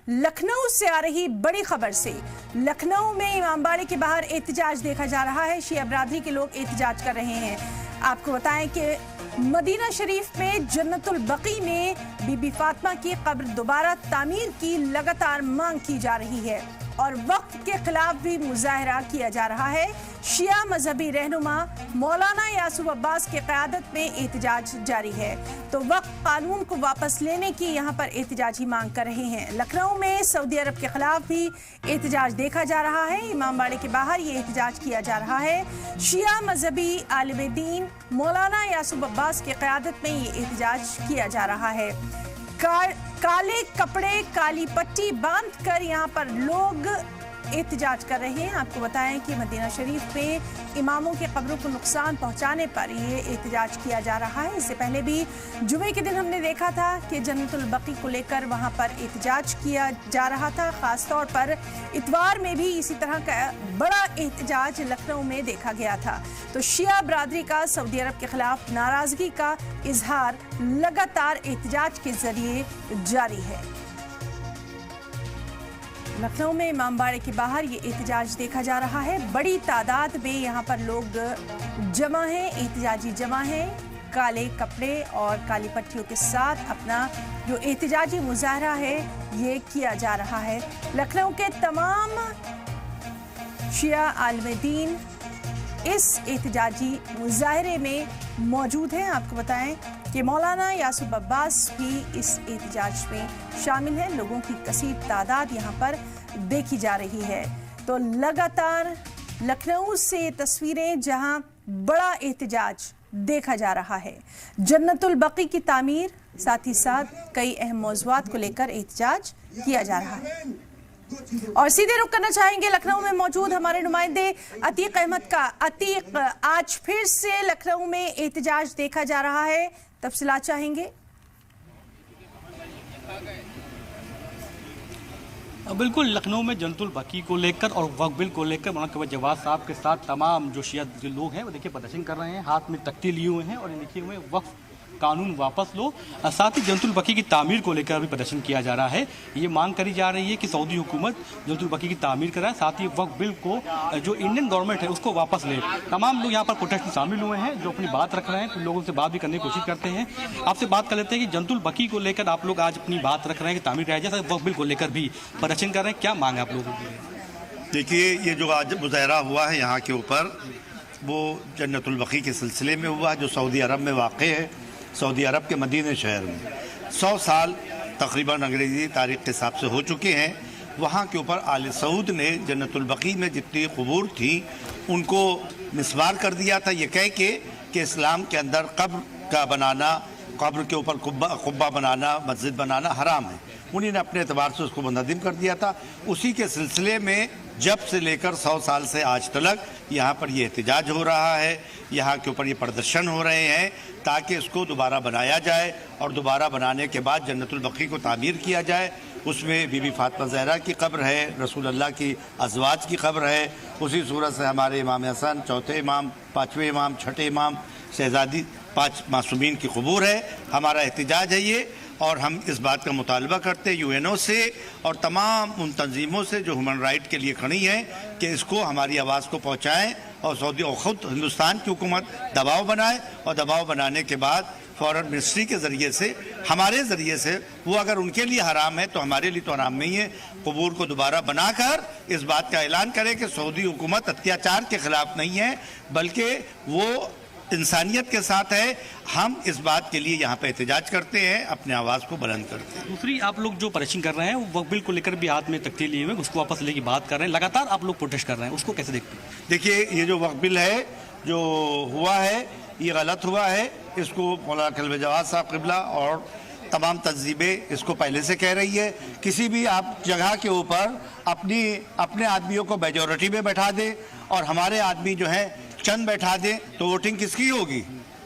लखनऊ से आ रही बड़ी खबर से। लखनऊ में इमामबाड़े के बाहर एहतजाज देखा जा रहा है। शिया बरादरी के लोग एहतजाज कर रहे हैं। आपको बताएं कि मदीना शरीफ में जन्नतुल बकी में बीबी फातिमा की कब्र दोबारा तामीर की लगातार मांग की जा रही है और वक्त के खिलाफ भी मुजाहरा किया जा रहा है। शिया मजहबी रहनुमा मौलाना यासूब अब्बास की क़यादत में एहतजाज जारी है तो वक्त कानून को वापस लेने की यहाँ पर एहतजाजी मांग कर रहे हैं। लखनऊ में सऊदी अरब के खिलाफ भी एहतजाज देखा जा रहा है। इमामबाड़े के बाहर ये एहतजाज किया जा रहा है। शिया मजहबी आलिम दीन मौलाना यासूब अब्बास की क़यादत में ये एहतजाज किया जा रहा है। काले कपड़े काली पट्टी बांधकर यहाँ पर लोग एहतजाज कर रहे हैं। आपको बताएं कि मदीना शरीफ में इमामों के कब्रों को नुकसान पहुंचाने पर ये एहतजाज किया जा रहा है। इससे पहले भी जुमे के दिन हमने देखा था कि जन्नतुल बकी को लेकर वहां पर एहतजाज किया जा रहा था। खासतौर पर इतवार में भी इसी तरह का बड़ा एहतजाज लखनऊ में देखा गया था। तो शिया बरादरी का सऊदी अरब के खिलाफ नाराजगी का इजहार लगातार एहतजाज के जरिए जारी है। लखनऊ में इमामबाड़े के बाहर ये एहतजाज देखा जा रहा है। बड़ी तादाद में यहाँ पर लोग जमा हैं, एहतजाजी जमा हैं। काले कपड़े और काली पट्टियों के साथ अपना जो एहतजाजी मुजाहरा है ये किया जा रहा है। लखनऊ के तमाम शिया आलिम दीन इस एहतजाजी मुजाहरे में मौजूद हैं। आपको बताएं कि मौलाना यासूब अब्बास भी इस एहतजाज में शामिल है। लोगों की कसीर तादाद यहाँ पर देखी जा रही है। तो लगातार लखनऊ से तस्वीरें जहाँ बड़ा एहतजाज देखा जा रहा है। जन्नतुल बकी की तामीर, साथ ही साथ कई अहम मौज़ूआत को लेकर एहतजाज किया जा रहा है। और सीधे रुख करना चाहेंगे लखनऊ में मौजूद हमारे नुमाइंदे अतीक अहमद का। अतीक, आज फिर से लखनऊ में एहतजाज देखा जा रहा है, तफसीलात चाहेंगे। बिल्कुल, लखनऊ में जन्नतुल बकी को लेकर और वक्फ बिल को लेकर मौलाना जवाद साहब के साथ तमाम जो शिया लोग हैं वो देखिए प्रदर्शन कर रहे हैं, हाथ में तख्ती लिए हुए हैं और लिखे हुए वक्फ कानून वापस लो। साथ ही जन्नतुल बकी की तामीर को लेकर भी प्रदर्शन किया जा रहा है। ये मांग करी जा रही है कि सऊदी हुकूमत जन्नतुल बकी की तामीर कराए, साथ ही वक्फ बिल को जो इंडियन गवर्नमेंट है उसको वापस ले। तमाम लोग यहाँ पर प्रोटेस्ट में शामिल हुए हैं जो अपनी बात रख रहे हैं। कुछ लोगों से बात भी करने की कोशिश करते हैं। आपसे बात कर लेते हैं कि जन्नतुल बकी को लेकर आप लोग आज अपनी बात रख रहे हैं कि तामीर कराई जाए, वक्फ बिल को लेकर भी प्रदर्शन कर रहे हैं, क्या मांग है आप लोगों की? देखिए, ये जो आज मुजाहरा हुआ है यहाँ के ऊपर वो जन्नतुल बकी के सिलसिले में हुआ जो सऊदी अरब में वाक़ है। सऊदी अरब के मदीना शहर में 100 साल तकरीबन अंग्रेज़ी तारीख़ के हिसाब से हो चुके हैं। वहाँ के ऊपर आले सऊद ने जन्नतुल बकी में जितनी क़ुबूर थी उनको मिसमार कर दिया था, ये कह के कि इस्लाम के अंदर कब्र का बनाना, कब्र के ऊपर कुब्बा बनाना, मस्जिद बनाना हराम है। उन्हीं ने अपने एतबार से उसको मुनज़्ज़म कर दिया था। उसी के सिलसिले में जब से लेकर 100 साल से आज तक यहाँ पर ये एहतजाज हो रहा है, यहाँ के ऊपर ये प्रदर्शन हो रहे हैं ताकि इसको दोबारा बनाया जाए और दोबारा बनाने के बाद जन्नतुल बकी को तामीर किया जाए। उसमें बीबी फातिमा ज़हरा की कब्र है, रसूल अल्लाह की अज़वाज की कब्र है। उसी सूरत से हमारे इमाम हसन, चौथे इमाम, पाँचवें इमाम, छठे इमाम, शहज़ादी 5 मासूमीन की क़बूर है। हमारा एहतजाज है ये और हम इस बात का मुतालबा करते हैं यूएनओ से और तमाम उन तंजीमों से जो ह्यूमन राइट के लिए खड़ी हैं कि इसको हमारी आवाज़ को पहुँचाएँ और सऊदी और ख़ुद हिंदुस्तान की हुकूमत दबाव बनाए और दबाव बनाने के बाद फॉरेन मिनिस्ट्री के ज़रिए से, हमारे ज़रिए से, वो अगर उनके लिए हराम है तो हमारे लिए तो हराम नहीं है, कबूर को दोबारा बनाकर इस बात का ऐलान करें कि सऊदी हुकूमत अत्याचार के ख़िलाफ़ नहीं है बल्कि वो इंसानियत के साथ है। हम इस बात के लिए यहाँ पे एहतजाज करते हैं, अपने आवाज़ को बुलंद करते हैं। दूसरी, आप लोग जो प्रदर्शन कर रहे हैं वो वक्फ बिल को लेकर भी हाथ में तख्ती लिए हुए उसको वापस लेने की बात कर रहे हैं, लगातार आप लोग प्रोटेस्ट कर रहे हैं, उसको कैसे देखते हैं? देखिए, ये जो वक्फ बिल है जो हुआ है ये गलत हुआ है। इसको मौलाना जवाद साहब क़िबला और तमाम तंजीमें इसको पहले से कह रही है। किसी भी आप जगह के ऊपर अपने आदमियों को मेजॉरिटी में बैठा दें और हमारे आदमी जो हैं चंद बैठा दें तो वोटिंग किसकी होगी?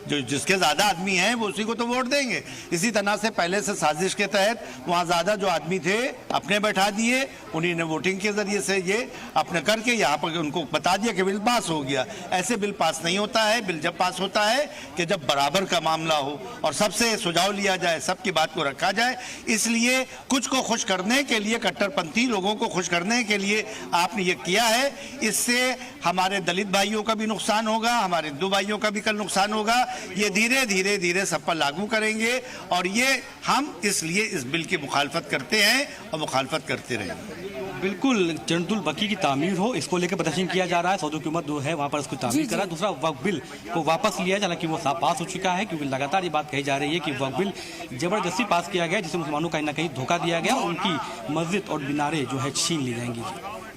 जो जिसके ज़्यादा आदमी हैं वो उसी को तो वोट देंगे। इसी तरह से पहले से साजिश के तहत वहाँ ज़्यादा जो आदमी थे अपने बैठा दिए, उन्हीं ने वोटिंग के ज़रिए से ये अपने करके यहाँ पर उनको बता दिया कि बिल पास हो गया। ऐसे बिल पास नहीं होता है। बिल जब पास होता है कि जब बराबर का मामला हो और सबसे सुझाव लिया जाए, सबकी बात को रखा जाए। इसलिए कुछ को खुश करने के लिए, कट्टरपंथी लोगों को खुश करने के लिए आपने ये किया है। इससे हमारे दलित भाइयों का भी नुकसान होगा, हमारे हिंदू भाइयों का भी कल नुकसान होगा। ये धीरे धीरे धीरे सब पर लागू करेंगे और ये हम इसलिए इस बिल की मुखालफत करते हैं और मुखालफत करते रहेंगे। बिल्कुल, जनतुल बकी की तामीर हो, इसको लेकर प्रदर्शन किया जा रहा है। सऊदी हुकूमत जो है वहाँ पर उसको तामीर करा। दूसरा, वक्फ बिल को वापस लिया जाए, हालांकि वो पास हो चुका है, क्योंकि लगातार ये बात कही जा रही है कि वक्फ बिल जबरदस्ती पास किया गया, जिससे मुसलमानों को कहीं ना कहीं धोखा दिया गया, उनकी मस्जिद और मीनारें जो है छीन ली जाएंगी।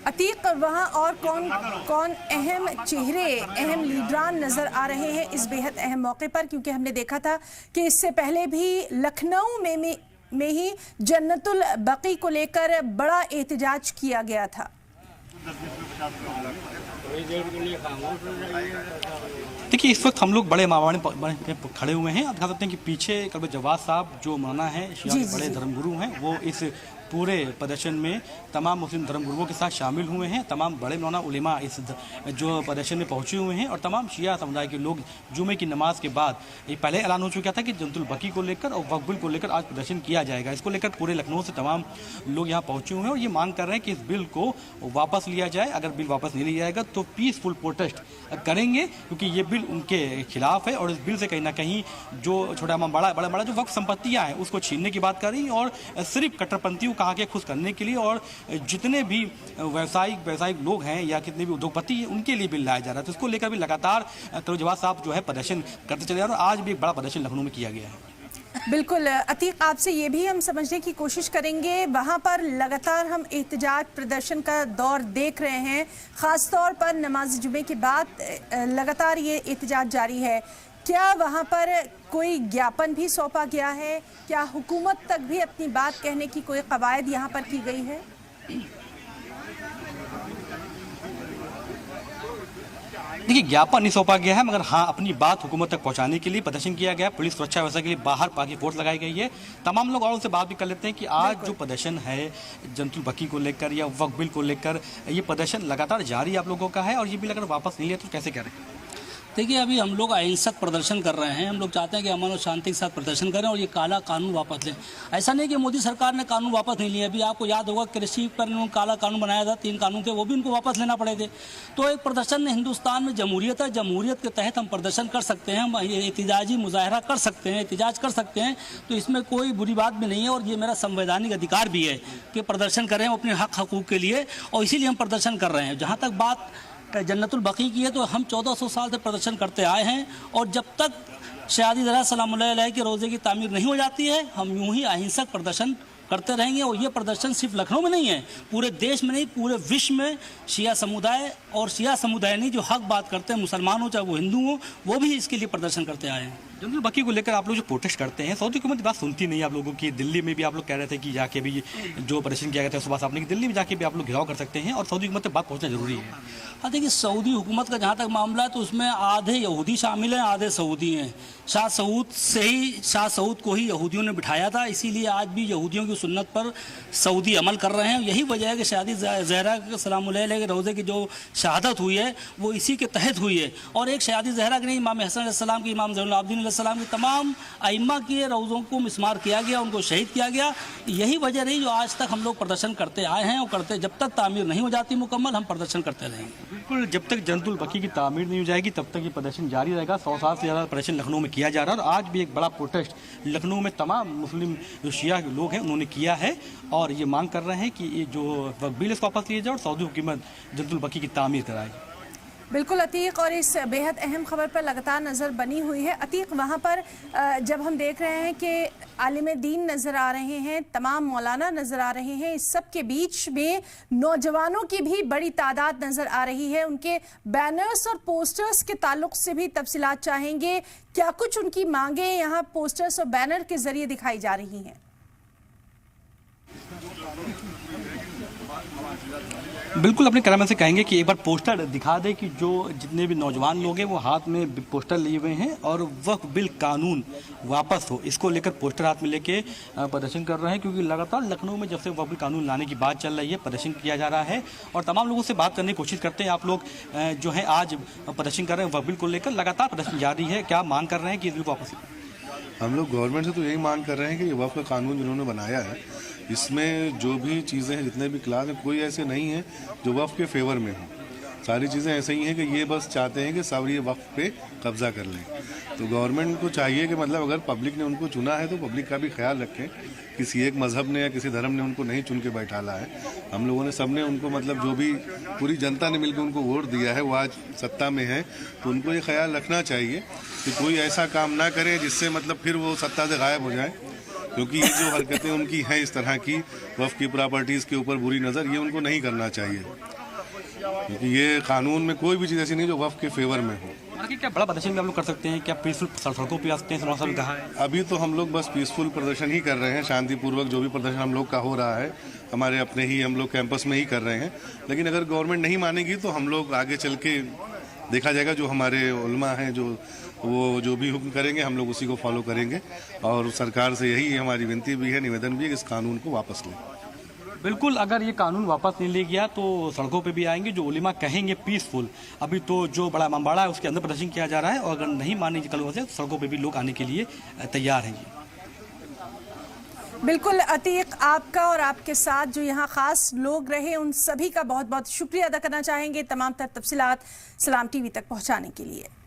अतीक, वहाँ और कौन कौन अहम चेहरे, अहम लीडरान नजर आ रहे हैं इस बेहद अहम मौके पर? क्योंकि हमने देखा था कि इससे पहले भी लखनऊ में ही जन्नतुल बकी को लेकर बड़ा एहतजाज किया गया था। देखिए, इस वक्त हम लोग बड़े मावाने खड़े हुए हैं। आप दिखा सकते हैं कि पीछे कल जवाद साहब जो मौलाना हैं, शिया के बड़े धर्मगुरु हैं, वो इस पूरे प्रदर्शन में तमाम मुस्लिम धर्मगुरुओं के साथ शामिल हुए हैं। तमाम बड़े मौलाना उलेमा इस जो प्रदर्शन में पहुंचे हुए हैं और तमाम शिया समुदाय के लोग जुमे की नमाज के बाद, ये पहले ऐलान हो चुका था कि जन्नतुल बकी को लेकर और वक्फ बिल को लेकर आज प्रदर्शन किया जाएगा। इसको लेकर पूरे लखनऊ से तमाम लोग यहाँ पहुंचे हुए हैं और ये मांग कर रहे हैं कि इस बिल को वापस लिया जाए। अगर बिल वापस नहीं लिया जाएगा तो पीसफुल प्रोटेस्ट करेंगे, क्योंकि ये बिल उनके खिलाफ है और इस बिल से कहीं ना कहीं जो छोटा बड़ा जो वक्फ संपत्तियाँ हैं उसको छीनने की बात कर रही है और सिर्फ कट्टरपंथियों कहा के खुश करने के लिए और जितने भी व्यवसायिक लोग हैं या कितने भी उद्योगपति हैं उनके लिए बिल लाया जा रहा है। तो इसको लेकर भी लगातार जवाद साहब जो है प्रदर्शन करते चले जा रहे हैं और आज भी एक बड़ा प्रदर्शन लखनऊ में किया गया है। बिल्कुल अतीक, आपसे ये भी हम समझने की कोशिश करेंगे, वहाँ पर लगातार हम एहतजाज प्रदर्शन का दौर देख रहे हैं, ख़ास तौर पर नमाज जुमे के बाद लगातार ये एहतजाज जारी है। क्या वहाँ पर कोई ज्ञापन भी सौंपा गया है? क्या हुकूमत तक भी अपनी बात कहने की कोई कवायद यहाँ पर की गई है? देखिए, ज्ञापन नहीं सौंपा गया है, मगर हाँ अपनी बात हुकूमत तक पहुंचाने के लिए प्रदर्शन किया गया है। पुलिस सुरक्षा व्यवस्था के लिए बाहर पाकि फोर्स लगाई गई है। तमाम लोग और उनसे बात भी कर लेते हैं कि आज जो प्रदर्शन है जन्नतुल बकी को लेकर या वक्फ बिल को लेकर, ये प्रदर्शन लगातार जारी आप लोगों का है और ये बिल अगर वापस नहीं लिया तो कैसे करें? देखिए, अभी हम लोग अहिंसक प्रदर्शन कर रहे हैं। हम लोग चाहते हैं कि अमन और शांति के साथ प्रदर्शन करें और ये काला कानून वापस लें। ऐसा नहीं कि मोदी सरकार ने कानून वापस नहीं लिया। अभी आपको याद होगा कृषि पर उन्होंने काला कानून बनाया था, 3 कानून थे, वो भी उनको वापस लेना पड़े थे। तो एक प्रदर्शन हिंदुस्तान में जमहूरियत है, जमहूरियत के तहत हम प्रदर्शन कर सकते हैं, हम एहतजाजी मुजाहरा कर सकते हैं, एहतजाज कर सकते हैं। तो इसमें कोई बुरी बात भी नहीं है और ये मेरा संवैधानिक अधिकार भी है कि प्रदर्शन करें अपने हक हकूक़ के लिए, और इसीलिए हम प्रदर्शन कर रहे हैं। जहाँ तक बात जन्नतुल बकी की है, तो हम 1400 साल से प्रदर्शन करते आए हैं और जब तक शहादी ज़हरा सलामुल्लाह अलैह के रोज़े की तामीर नहीं हो जाती है, हम यूं ही अहिंसक प्रदर्शन करते रहेंगे। और ये प्रदर्शन सिर्फ लखनऊ में नहीं है, पूरे देश में नहीं, पूरे विश्व में शिया समुदाय और शिया समुदाय नहीं जो हक बात करते हैं, मुसलमान हो चाहे वो हिंदू हो, वो भी इसके लिए प्रदर्शन करते आए हैं। जन्नतुल बकी को लेकर आप लोग जो प्रोटेस्ट करते हैं, सऊदी हुकूमत बात सुनती नहीं आप लोगों की। दिल्ली में भी आप लोग कह रहे थे कि जाके भी जो प्रदर्शन किया गया था सुबह आपने, दिल्ली में जाके भी आप लोग घेराव कर सकते हैं और सऊदी हुकूमत तक बात पहुंचना जरूरी है। हाँ, देखिए, सऊदी हुकूमत का जहाँ तक मामला है तो उसमें आधे यहूदी शामिल हैं, आधे सऊदी हैं। शाह सऊद को ही यहूदियों ने बिठाया था, इसीलिए आज भी यहूदियों की सुन्नत पर सऊदी अमल कर रहे हैं। यही वजह है कि शहादी ज़हरा सलामुल्लाह अलैह के रोज़े की जो शहादत हुई है वो इसी के तहत हुई है। और एक शहादी ज़हरा की नहीं, इमाम हसन अलैहिस्सलाम की, इमाम ज़ैनुल आबिदीन अलैहिस्सलाम की, तमाम अइम्मा के रोज़ों को मिस्मार किया गया, उनको शहीद किया गया। यही वजह रही जो आज तक हम लोग प्रदर्शन करते आए हैं और करते, जब तक तामीर नहीं हो जाती मुकम्मल, हम प्रदर्शन करते रहेंगे। बिल्कुल, जब तक जन्नतुल बकी की तामीर नहीं हो जाएगी तब तक ये प्रदर्शन जारी रहेगा। 100 साल से ज़्यादा प्रदर्शन लखनऊ में किया जा रहा है और आज भी एक बड़ा प्रोटेस्ट लखनऊ में तमाम मुस्लिम जो शिया के लोग हैं उन्होंने किया है और ये मांग कर रहे हैं कि ये जो वक्फ बिल इसको वापस लिया जाए और सऊदी हुकूमत जन्नतुल बकी की तामीर कराए। बिल्कुल अतीक, और इस बेहद अहम खबर पर लगातार नज़र बनी हुई है। अतीक, वहाँ पर जब हम देख रहे हैं कि आलिम दीन नज़र आ रहे हैं, तमाम मौलाना नज़र आ रहे हैं, इस सब के बीच में नौजवानों की भी बड़ी तादाद नज़र आ रही है। उनके बैनर्स और पोस्टर्स के ताल्लुक से भी तफसीलात चाहेंगे। क्या कुछ उनकी मांगें यहाँ पोस्टर्स और बैनर के जरिए दिखाई जा रही हैं? बिल्कुल अपने कैमरा से कहेंगे कि एक बार पोस्टर दिखा दे कि जो जितने भी नौजवान लोग हैं वो हाथ में पोस्टर लिए हुए हैं और वक्फ बिल कानून वापस हो, इसको लेकर पोस्टर हाथ में लेके प्रदर्शन कर रहे हैं, क्योंकि लगातार लखनऊ में जब से वक्फ बिल कानून लाने की बात चल रही है प्रदर्शन किया जा रहा है और तमाम लोगों से बात करने की कोशिश करते हैं। आप लोग जो है आज प्रदर्शन कर रहे हैं वक्फ बिल को लेकर, लगातार प्रदर्शन जारी है, क्या मांग कर रहे हैं कि इस बिल को वापस? हम लोग गवर्नमेंट से तो यही मांग कर रहे हैं कि ये वक्फ का कानून जिन्होंने बनाया है इसमें जो भी चीज़ें हैं, जितने भी क्लास हैं, कोई ऐसे नहीं है जो वक्फ के फेवर में हो। सारी चीज़ें ऐसे ही हैं कि ये बस चाहते हैं कि सब ये वक्फ पे कब्जा कर लें। तो गवर्नमेंट को चाहिए कि मतलब अगर पब्लिक ने उनको चुना है तो पब्लिक का भी ख्याल रखें। किसी एक मज़हब ने या किसी धर्म ने उनको नहीं चुन के बैठाला है। हम लोगों ने सबने उनको मतलब जो भी पूरी जनता ने मिलकर उनको वोट दिया है वो आज सत्ता में है, तो उनको ये ख्याल रखना चाहिए कि कोई ऐसा काम ना करे जिससे मतलब फिर वो सत्ता से गायब हो जाए, क्योंकि ये जो हरकतें उनकी हैं इस तरह की वक्फ की प्रॉपर्टीज़ के ऊपर बुरी नज़र, ये उनको नहीं करना चाहिए, क्योंकि ये कानून में कोई भी चीज़ ऐसी नहीं जो वक्फ के फेवर में हो। आगे क्या बड़ा प्रदर्शन भी आप लोग कर सकते हैं? क्या पीसफुल सड़कों पे आ सकते हैं? मौसम कहा है अभी तो हम लोग बस पीसफुल प्रदर्शन ही कर रहे हैं, शांतिपूर्वक जो भी प्रदर्शन हम लोग का हो रहा है हमारे अपने ही हम लोग कैंपस में ही कर रहे हैं। लेकिन अगर गवर्नमेंट नहीं मानेगी तो हम लोग आगे चल के देखा जाएगा, जो हमारे उलमा हैं वो जो भी हुक्म करेंगे हम लोग उसी को फॉलो करेंगे। और सरकार से यही हमारी विनती भी है, निवेदन भी है कि इस कानून को वापस लें। बिल्कुल, अगर ये कानून वापस नहीं ले गया तो सड़कों पे भी आएंगे, जो उलेमा कहेंगे पीसफुल। अभी तो जो बड़ा इमामबाड़ा है उसके अंदर प्रदर्शन किया जा रहा है और अगर नहीं मानने की कल से सड़कों पे भी लोग आने के लिए तैयार हैं। बिल्कुल अतीक, आपका और आपके साथ जो यहाँ खास लोग रहे उन सभी का बहुत बहुत शुक्रिया अदा करना चाहेंगे तमाम तर तफसीलात सलाम टीवी तक पहुँचाने के लिए।